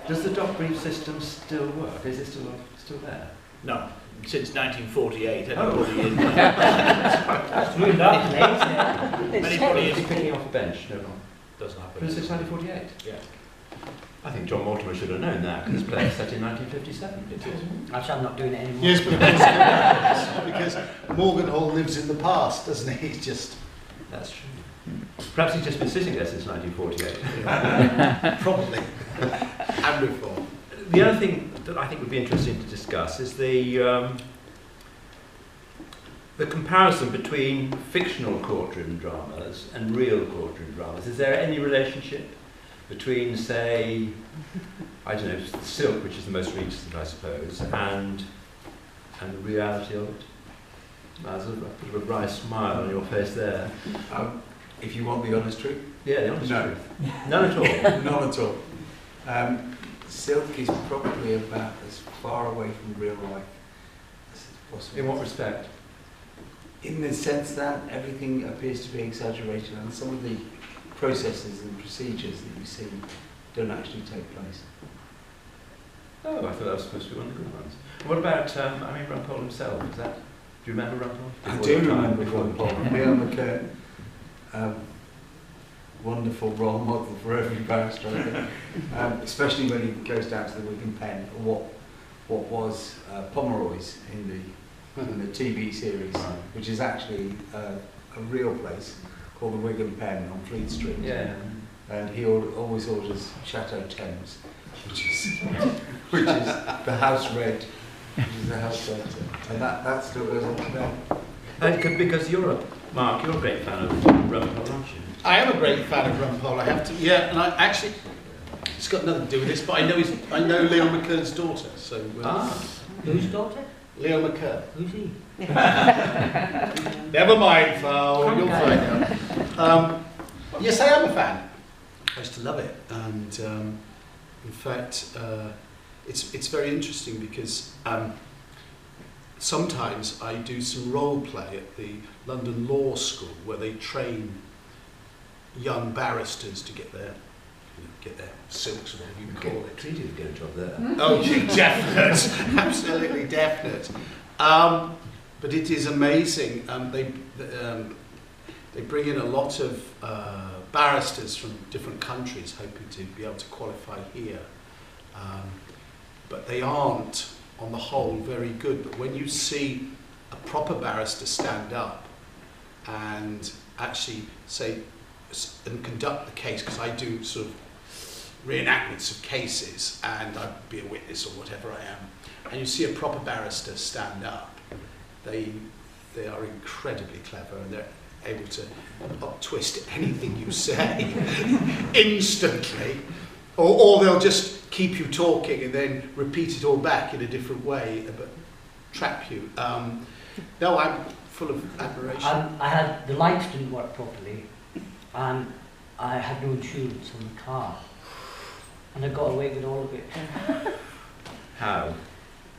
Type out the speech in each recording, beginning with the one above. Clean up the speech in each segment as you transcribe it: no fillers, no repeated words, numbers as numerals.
Does the dock brief system still work? Is it still there? No, since 1948, anybody in That's really late. anybody Is he is picking off a bench? No, no. doesn't happen. But it's 1948. Yeah, I think John Mortimer should have known that, because this play is set in 1957. it is. Actually, I'm not doing it anymore. Yes, but because Morgan Hall lives in the past, doesn't he? He's just... That's true. Perhaps he's just been sitting there since 1948. Probably. And reform. The other thing that I think would be interesting to discuss is the comparison between fictional courtroom dramas and real courtroom dramas. Is there any relationship between, say, I don't know, Silk, which is the most recent, I suppose, and the reality of it? There's a bit of a wry smile on your face there. If you want the honest truth? Yeah, the honest No. truth. None at all. None at all. Silk is probably about as far away from real life as possible. In what respect? In the sense that everything appears to be exaggerated and some of the processes and procedures that you see don't actually take place. Oh, I thought that was supposed to be one of the good ones. What about, Rumpole himself? Is that? Do you remember Rumpole? I do remember Rumpole. Neil McKern, wonderful role model for every barrister, I think. Especially when he goes down to the Wig and Pen, or what was Pomeroy's in the TV series, which is actually a real place called the Wig and Pen on Fleet Street. Yeah. And he always orders Chateau Thames, which is the house red, which is the house red, and that still goes on today. Because Mark, you're a great fan of Rumpole, aren't you? I am a great fan of Rumpole, I have to... Yeah, and I actually... It's got nothing to do with this, but I know Leo McKern's daughter, so... Whose daughter? Leo McKern. Who's he? Never mind, Val, you'll find out. Yes, I am a fan. I used to love it, and in fact, it's very interesting because sometimes I do some role play at the London Law School where they train young barristers to get their silks or whatever you can call it. Tweedy would get a job there. Oh, definite, absolutely definite. But it is amazing. They bring in a lot of barristers from different countries, hoping to be able to qualify here. But they aren't, on the whole, very good. But when you see a proper barrister stand up and actually say and conduct the case, because I do sort of reenactments of cases and I'd be a witness or whatever I am, and you see a proper barrister stand up, they are incredibly clever and they're able to twist anything you say instantly, or they'll just keep you talking and then repeat it all back in a different way but trap you. No, I'm full of admiration. I had the lights didn't work properly and I had no insurance on the car and I got away with all of it. How?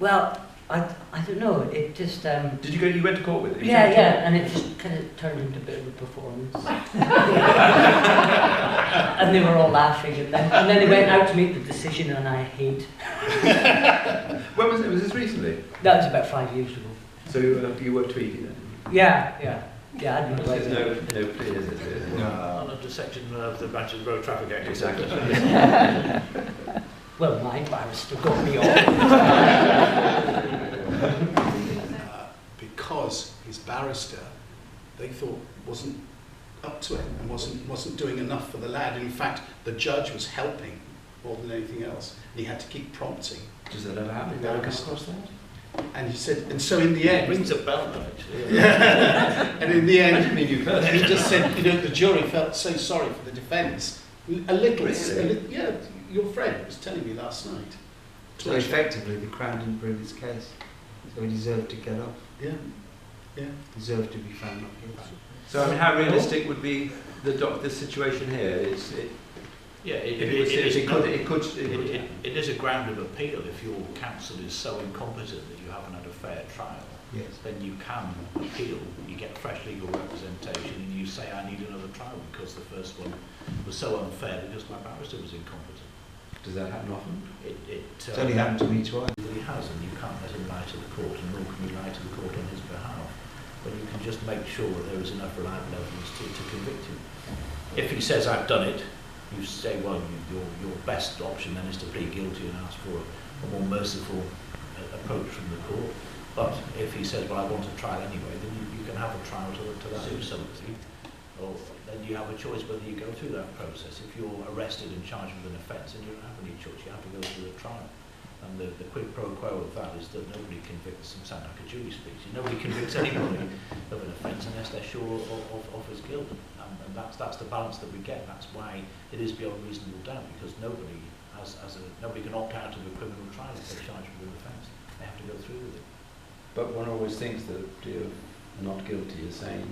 Well, I don't know, it just... Did you went to court with it? Yeah, and it just kind of turned into a bit of a performance. And they were all laughing, and then they went out to make the decision, and I hate. When was it? Was this recently? That was about 5 years ago. So you were Tweedy then? Yeah, I had no There's idea. no plea, is it? On a section of the Branches Road Traffic Act. Exactly. Well, my barrister got me Because his barrister, they thought, wasn't up to it and wasn't doing enough for the lad. And in fact, the judge was helping more than anything else. And he had to keep prompting. Does that ever happen? No. Ever come across that? And he said, and so in the end, Rings a bell, though, actually. and in the I end, didn't mean you first. he just said, the jury felt so sorry for the defence. A little, Really? yeah. Your friend was telling me last night. So effectively, the Crown didn't prove his case, so he deserved to get off. Yeah. Deserved to be found not guilty. So I mean, how realistic would be the situation here? Yeah, it is a ground of appeal if your counsel is so incompetent that you haven't had a fair trial. Yes. Then you can appeal, you get fresh legal representation and you say I need another trial because the first one was so unfair because my barrister was incompetent. Does that happen often? It's only happened to me twice. He has, and you can't let him lie to the court, and nor can you lie to the court on his behalf. But you can just make sure that there is enough reliable evidence to convict him. If he says, I've done it, you say, well, your best option then is to plead guilty and ask for a more merciful approach from the court. But if he says, well, I want a trial anyway, then you can have a trial to that somebody. Or then you have a choice whether you go through that process. If you're arrested and charged with an offence, then you don't have any choice. You have to go through a trial. And the quid pro quo of that is that nobody convicts, and sound like a jury speech, nobody convicts anybody of an offence unless they're sure of his guilt. And that's the balance that we get. That's why it is beyond reasonable doubt, because nobody nobody can opt out of a criminal trial if they're charged with an offence. They have to go through with it. But one always thinks that the not guilty is saying,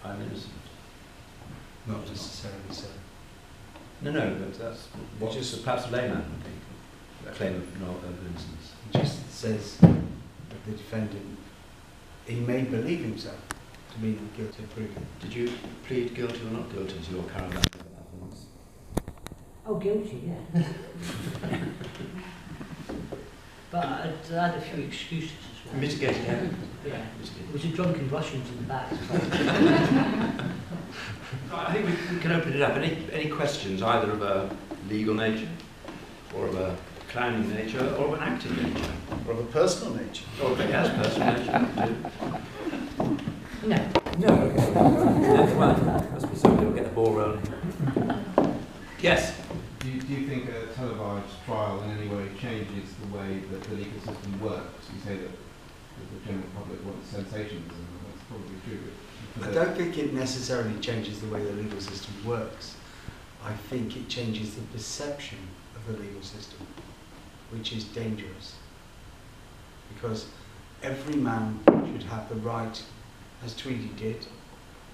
I'm innocent. Not necessarily so. No, but that's what just perhaps a layman would think. A claim of innocence. It just says that the defendant, he may believe himself to be not guilty of proven. Did you plead guilty or not guilty to your caravan offence? Oh, guilty, yeah. But I had a few excuses as well. Mitigating evidence. Yeah. It was a drunken Russians in the back. I think we can open it up. Any questions, either of a legal nature, or of a clowning nature, or of an acting nature? Or of a personal nature. Or yes, personal nature. No. No, okay. Well, must be somebody who'll get the ball rolling. Yes? Do you think a televised trial in any way changes the way that the legal system works? You say that the general public wants sensationalism, and that's probably true. But I don't think it necessarily changes the way the legal system works. I think it changes the perception of the legal system, which is dangerous. Because every man should have the right, as Tweedy did,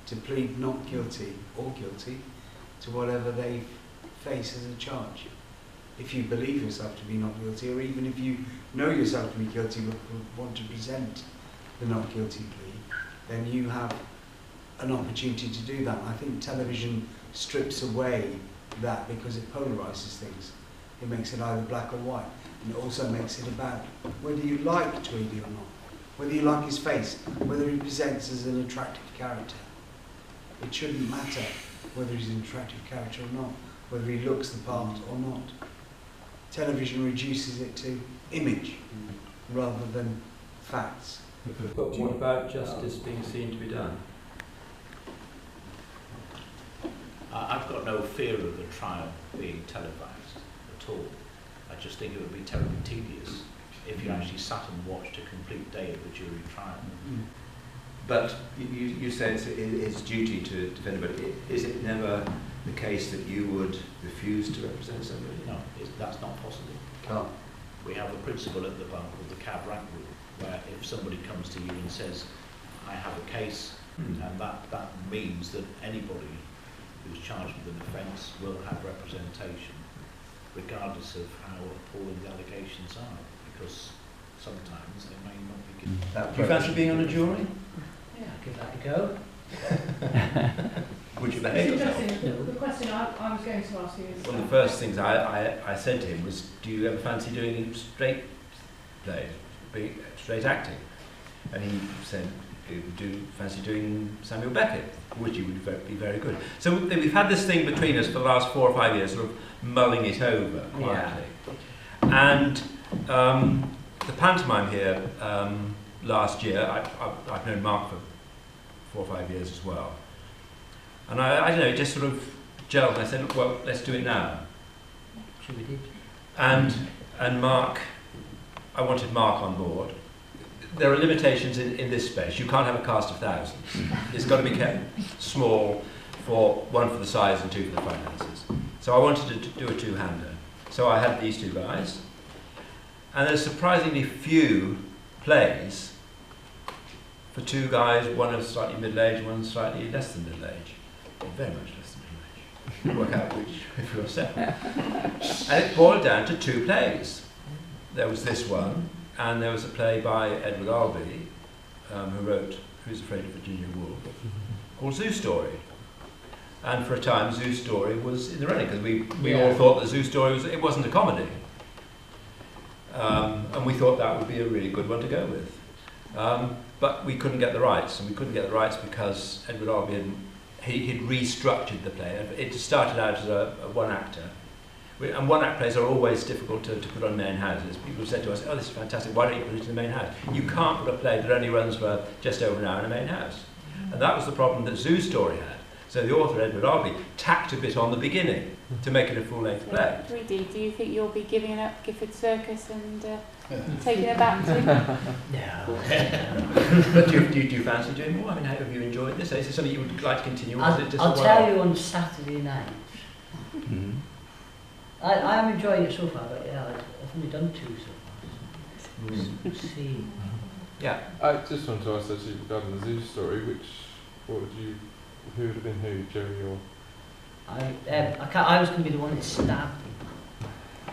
to plead not guilty or guilty to whatever they face as a charge. If you believe yourself to be not guilty, or even if you know yourself to be guilty but want to present the not guilty plea, then you have an opportunity to do that. I think television strips away that because it polarises things. It makes it either black or white, and it also makes it about whether you like Tweedy or not, whether you like his face, whether he presents as an attractive character. It shouldn't matter whether he's an attractive character or not, whether he looks the part or not. Television reduces it to image rather than facts. But what about justice being seen to be done? I've got no fear of the trial being televised at all. I just think it would be terribly tedious if you actually sat and watched a complete day of the jury trial. But you say it's his duty to defend, but is it never the case that you would refuse to represent somebody? No, that's not possible. Can't. We have a principle at the bar called the cab rank rule, where if somebody comes to you and says, I have a case, and that means that anybody who's charged with an offence will have representation, regardless of how appalling the allegations are, because sometimes they may not be given. Do you fancy being on a jury? Yeah, I'll give that a go. Would you It's behave yourself? interesting. The question I was going to ask you is... One of the first things I said to him was, do you ever fancy doing straight plays, straight acting? And he said, do you fancy doing Samuel Beckett, which he would be very good. So we've had this thing between us for the last 4 or 5 years, sort of mulling it over quietly. Yeah. And the pantomime here last year, I've known Mark for 4 or 5 years as well. And I don't know, it just sort of gelled, and I said, look, well, let's do it now. Sure we did. And Mark, I wanted Mark on board. There are limitations in this space. You can't have a cast of thousands. It's got to be kept small, one for the size and 2 for the finances. So I wanted to do a two-hander. So I had these 2 guys. And there's surprisingly few plays for 2 guys, one is slightly middle-aged, one slightly less than middle-aged. Or very much less than middle-aged. Work out which if you're separate. And it boiled down to 2 plays. There was this one, and there was a play by Edward Albee, who wrote Who's Afraid of Virginia Woolf, called Zoo Story. And for a time, Zoo's story was in the running, because we Yeah. all thought that Zoo's story it wasn't a comedy. And we thought that would be a really good one to go with. But we couldn't get the rights, and we couldn't get the rights because Edward Albee he'd restructured the play. It started out as a one-actor. And one-act plays are always difficult to put on main houses. People said to us, oh, this is fantastic, why don't you put it in the main house? You can't put a play that only runs for just over an hour in a main house. And that was the problem that Zoo's story had. So the author, Edward Albee, tacked a bit on the beginning to make it a full-length play. Tweedy, do you think you'll be giving up Gifford Circus and taking it back to? No. But do you fancy doing more? I mean, how have you enjoyed this? Is it something you would like to continue? Or is it just I'll a tell one-off? you on Saturday night. Mhm. I am enjoying it so far, but yeah, I've only done 2 so far. Mm. We'll see. Yeah. I just want to ask actually regarding the Zoo story, who would have been who, Jerry or? I was going to be the one that stabbed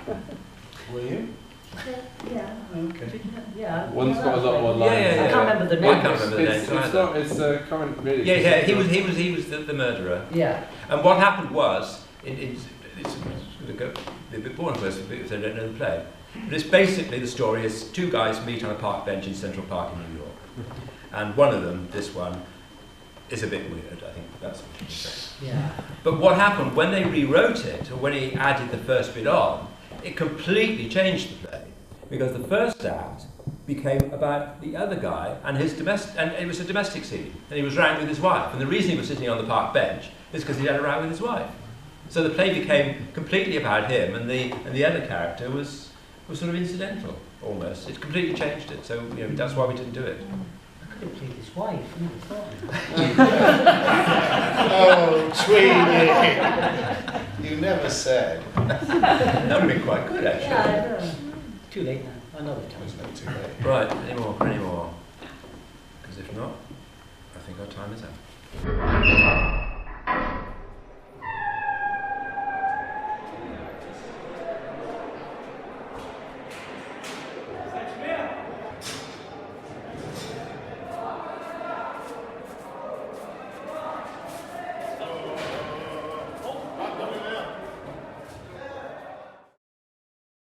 him. Were you? Yeah. Okay. Yeah. One's yeah, got a lot more lines. Yeah, I can't remember the I name. can't remember the names It's either. not. It's current really. Yeah, he was the murderer. Yeah. And what happened was, it's going to go a bit boring for us if they don't know the play. But it's basically, the story is 2 guys meet on a park bench in Central Park in New York. And one of them, this one, is a bit weird, I think that's what you can say. Yeah. But what happened, when they rewrote it, or when he added the first bit on, it completely changed the play. Because the first act became about the other guy and his and it was a domestic scene, and he was round with his wife. And the reason he was sitting on the park bench is because he had a row with his wife. So the play became completely about him, and the other character was sort of incidental, almost. It completely changed it, so that's why we didn't do it. I could have played his wife, I never thought. Oh, Tweedy! You never said. That would have been quite good, actually. Yeah, I know. Too late now. Another time. There's no too late. Right, any more? Because if not, I think our time is up.